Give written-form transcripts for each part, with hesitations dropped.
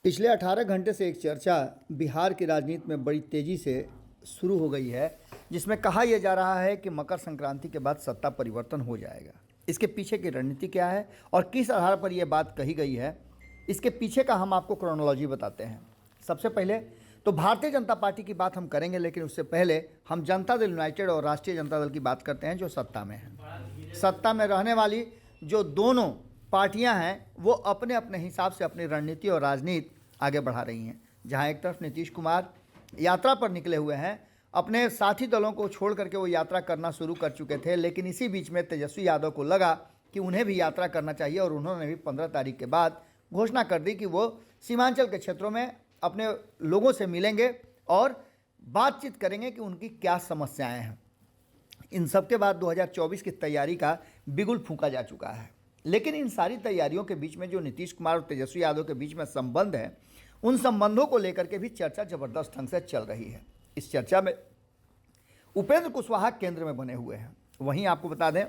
पिछले 18 घंटे से एक चर्चा बिहार की राजनीति में बड़ी तेजी से शुरू हो गई है, जिसमें कहा यह जा रहा है कि मकर संक्रांति के बाद सत्ता परिवर्तन हो जाएगा। इसके पीछे की रणनीति क्या है और किस आधार पर यह बात कही गई है, इसके पीछे का हम आपको क्रोनोलॉजी बताते हैं। सबसे पहले तो भारतीय जनता पार्टी की बात हम करेंगे, लेकिन उससे पहले हम जनता दल यूनाइटेड और राष्ट्रीय जनता दल की बात करते हैं, जो सत्ता में है। सत्ता में रहने वाली जो दोनों पार्टियां हैं वो अपने अपने हिसाब से अपनी रणनीति और राजनीति आगे बढ़ा रही हैं। जहां एक तरफ नीतीश कुमार यात्रा पर निकले हुए हैं, अपने साथी दलों को छोड़ करके वो यात्रा करना शुरू कर चुके थे, लेकिन इसी बीच में तेजस्वी यादव को लगा कि उन्हें भी यात्रा करना चाहिए और उन्होंने भी 15 तारीख के बाद घोषणा कर दी कि वो सीमांचल के क्षेत्रों में अपने लोगों से मिलेंगे और बातचीत करेंगे कि उनकी क्या समस्याएं हैं। इन सब के बाद 2024 की तैयारी का बिगुल फूंका जा चुका है, लेकिन इन सारी तैयारियों के बीच में जो नीतीश कुमार और तेजस्वी यादव के बीच में संबंध है, उन संबंधों को लेकर के भी चर्चा जबरदस्त ढंग से चल रही है। इस चर्चा में उपेंद्र कुशवाहा केंद्र में बने हुए हैं। वहीं आपको बता दें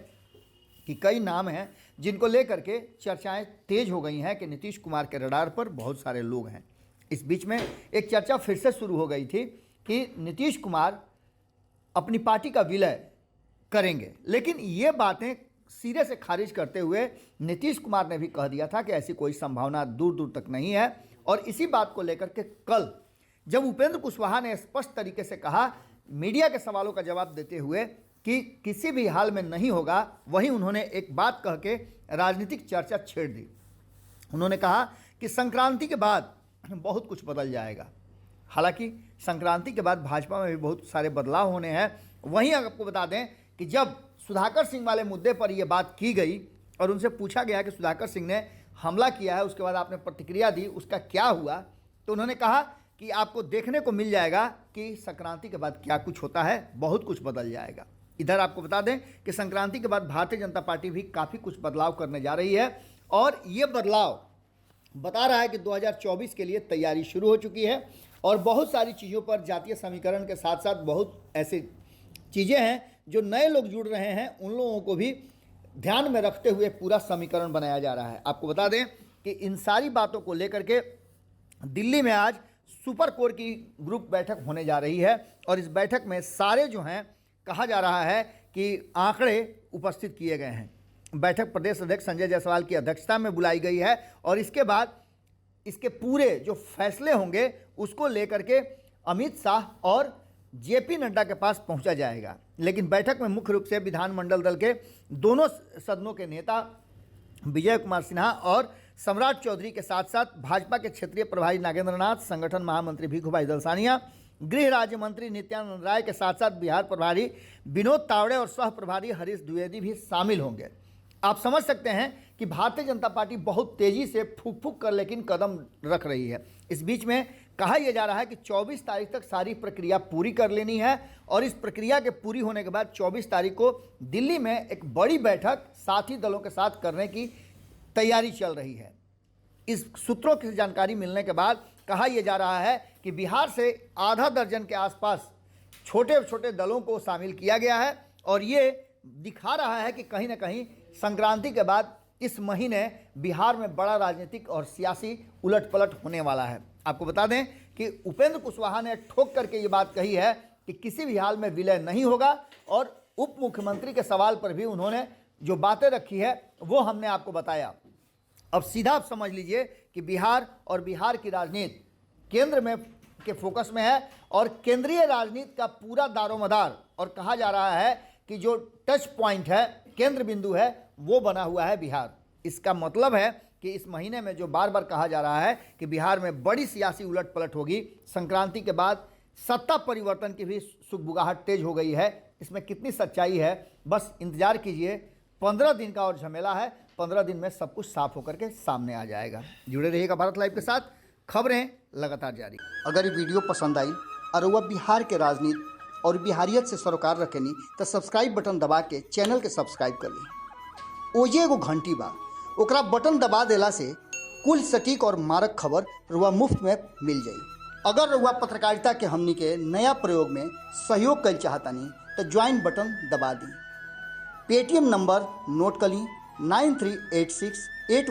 कि कई नाम हैं जिनको लेकर के चर्चाएं तेज हो गई हैं कि नीतीश कुमार के रडार पर बहुत सारे लोग हैं। इस बीच में एक चर्चा फिर से शुरू हो गई थी कि नीतीश कुमार अपनी पार्टी का विलय करेंगे, लेकिन ये बातें सिरे से खारिज करते हुए नीतीश कुमार ने भी कह दिया था कि ऐसी कोई संभावना दूर दूर तक नहीं है। और इसी बात को लेकर के कल जब उपेंद्र कुशवाहा ने स्पष्ट तरीके से कहा, मीडिया के सवालों का जवाब देते हुए, कि किसी भी हाल में नहीं होगा, वहीं उन्होंने एक बात कह के राजनीतिक चर्चा छेड़ दी। उन्होंने कहा कि संक्रांति के बाद बहुत कुछ बदल जाएगा। हालांकि संक्रांति के बाद भाजपा में भी बहुत सारे बदलाव होने हैं। वहीं आपको बता दें कि जब सुधाकर सिंह वाले मुद्दे पर यह बात की गई और उनसे पूछा गया कि सुधाकर सिंह ने हमला किया है, उसके बाद आपने प्रतिक्रिया दी, उसका क्या हुआ, तो उन्होंने कहा कि आपको देखने को मिल जाएगा कि संक्रांति के बाद क्या कुछ होता है, बहुत कुछ बदल जाएगा। इधर आपको बता दें कि संक्रांति के बाद भारतीय जनता पार्टी भी काफ़ी कुछ बदलाव करने जा रही है और ये बदलाव बता रहा है कि 2024 के लिए तैयारी शुरू हो चुकी है और बहुत सारी चीज़ों पर जातीय समीकरण के साथ साथ बहुत ऐसी चीज़ें हैं जो नए लोग जुड़ रहे हैं, उन लोगों को भी ध्यान में रखते हुए पूरा समीकरण बनाया जा रहा है। आपको बता दें कि इन सारी बातों को लेकर के दिल्ली में आज सुपर कोर की ग्रुप बैठक होने जा रही है और इस बैठक में सारे जो हैं, कहा जा रहा है कि आंकड़े उपस्थित किए गए हैं। बैठक प्रदेश अध्यक्ष संजय जायसवाल की अध्यक्षता में बुलाई गई है और इसके बाद इसके पूरे जो फैसले होंगे उसको लेकर के अमित शाह और जेपी नड्डा के पास पहुंचा जाएगा। लेकिन बैठक में मुख्य रूप से विधानमंडल दल के दोनों सदनों के नेता विजय कुमार सिन्हा और सम्राट चौधरी के साथ साथ भाजपा के क्षेत्रीय प्रभारी नागेंद्र नाथ, संगठन महामंत्री भिखुभाई दलसानिया, गृह राज्य मंत्री नित्यानंद राय के साथ साथ बिहार प्रभारी विनोद तावड़े और सह प्रभारी हरीश द्विवेदी भी शामिल होंगे। आप समझ सकते हैं कि भारतीय जनता पार्टी बहुत तेजी से फूक फूक कर लेकिन कदम रख रही है। इस बीच में कहा यह जा रहा है कि 24 तारीख तक सारी प्रक्रिया पूरी कर लेनी है और इस प्रक्रिया के पूरी होने के बाद 24 तारीख को दिल्ली में एक बड़ी बैठक साथी दलों के साथ करने की तैयारी चल रही है। इस सूत्रों की जानकारी मिलने के बाद कहा यह जा रहा है कि बिहार से आधा दर्जन के आसपास छोटे छोटे दलों को शामिल किया गया है और ये दिखा रहा है कि कहीं ना कहीं संक्रांति के बाद इस महीने बिहार में बड़ा राजनीतिक और सियासी उलटपलट होने वाला है। आपको बता दें कि उपेंद्र कुशवाहा ने ठोक करके ये बात कही है कि किसी भी हाल में विलय नहीं होगा और उप मुख्यमंत्री के सवाल पर भी उन्होंने जो बातें रखी है वो हमने आपको बताया। अब सीधा आप समझ लीजिए कि बिहार और बिहार की राजनीति केंद्र में के फोकस में है और केंद्रीय राजनीति का पूरा दारोमदार और कहा जा रहा है कि जो टच पॉइंट है, केंद्र बिंदु है, वो बना हुआ है बिहार। इसका मतलब है कि इस महीने में जो बार बार कहा जा रहा है कि बिहार में बड़ी सियासी उलटपलट होगी, संक्रांति के बाद सत्ता परिवर्तन की भी सुगबुगाहट तेज हो गई है। इसमें कितनी सच्चाई है, बस इंतजार कीजिए। 15 दिन का और झमेला है, 15 दिन में सब कुछ साफ होकर के सामने आ जाएगा। जुड़े रहिएगा भारत लाइव के साथ, खबरें लगातार जारी। अगर ये वीडियो पसंद आई और वह बिहार के राजनीति और बिहारियत से सरोकार रखेनी तो सब्सक्राइब बटन दबा के चैनल के सब्सक्राइब कर ली। ओजे एगो घंटी बा, ओकरा बटन दबा देला से कुल सटीक और मारक खबर रुआ मुफ्त में मिल जाई। अगर रुआ पत्रकारिता के हमनी के नया प्रयोग में सहयोग कर चाहतानी तो ज्वाइन बटन दबा दी। पेटीएम नंबर नोट कर ली 938681